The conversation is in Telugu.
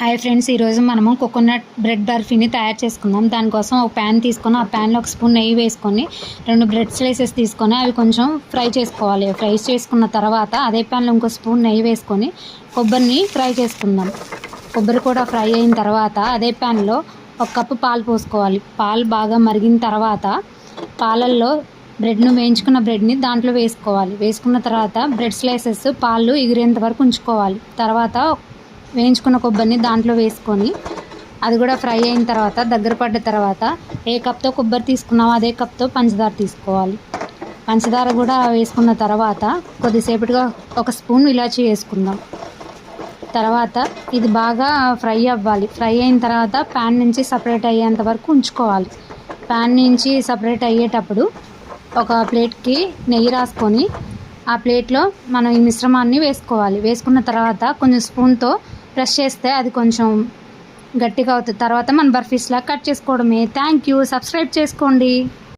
హాయ్ ఫ్రెండ్స్, ఈరోజు మనము కోకోనట్ బ్రెడ్ బర్ఫీని తయారు చేసుకుందాం. దానికోసం ఒక ప్యాన్ తీసుకొని ఆ ప్యాన్లో ఒక స్పూన్ నెయ్యి వేసుకొని 2 బ్రెడ్ స్లైసెస్ తీసుకొని అవి కొంచెం ఫ్రై చేసుకోవాలి. ఫ్రై చేసుకున్న తర్వాత అదే ప్యాన్లో ఇంకో స్పూన్ నెయ్యి వేసుకొని కొబ్బరిని ఫ్రై చేసుకుందాం. కొబ్బరి కూడా ఫ్రై అయిన తర్వాత అదే ప్యాన్లో 1 కప్పు పాలు పోసుకోవాలి. పాలు బాగా మరిగిన తర్వాత పాలల్లో బ్రెడ్ను వేయించుకున్న బ్రెడ్ని దాంట్లో వేసుకోవాలి. వేసుకున్న తర్వాత బ్రెడ్ స్లైసెస్ పాలు ఎగిరేంత వరకు ఉంచుకోవాలి. తర్వాత వేయించుకున్న కొబ్బరిని దాంట్లో వేసుకొని అది కూడా ఫ్రై అయిన తర్వాత దగ్గర పడ్డ తర్వాత ఏ కప్తో కొబ్బరి తీసుకున్నామో అదే కప్తో పంచదార తీసుకోవాలి. పంచదార కూడా వేసుకున్న తర్వాత కొద్దిసేపటిగా 1 స్పూన్ ఇలాచీ వేసుకుందాం. తర్వాత ఇది బాగా ఫ్రై అవ్వాలి. ఫ్రై అయిన తర్వాత ప్యాన్ నుంచి సపరేట్ అయ్యేంత వరకు ఉంచుకోవాలి. ప్యాన్ నుంచి సపరేట్ అయ్యేటప్పుడు ఒక ప్లేట్కి నెయ్యి రాసుకొని ఆ ప్లేట్లో మనం ఈ మిశ్రమాన్ని వేసుకోవాలి. వేసుకున్న తర్వాత కొంచెం స్పూన్తో ప్రెస్ చేస్తే అది కొంచెం గట్టిగా అవుతుంది. తర్వాత మనం బర్ఫీస్లా కట్ చేసుకోవడమే. Thank you. సబ్స్క్రైబ్ చేసుకోండి.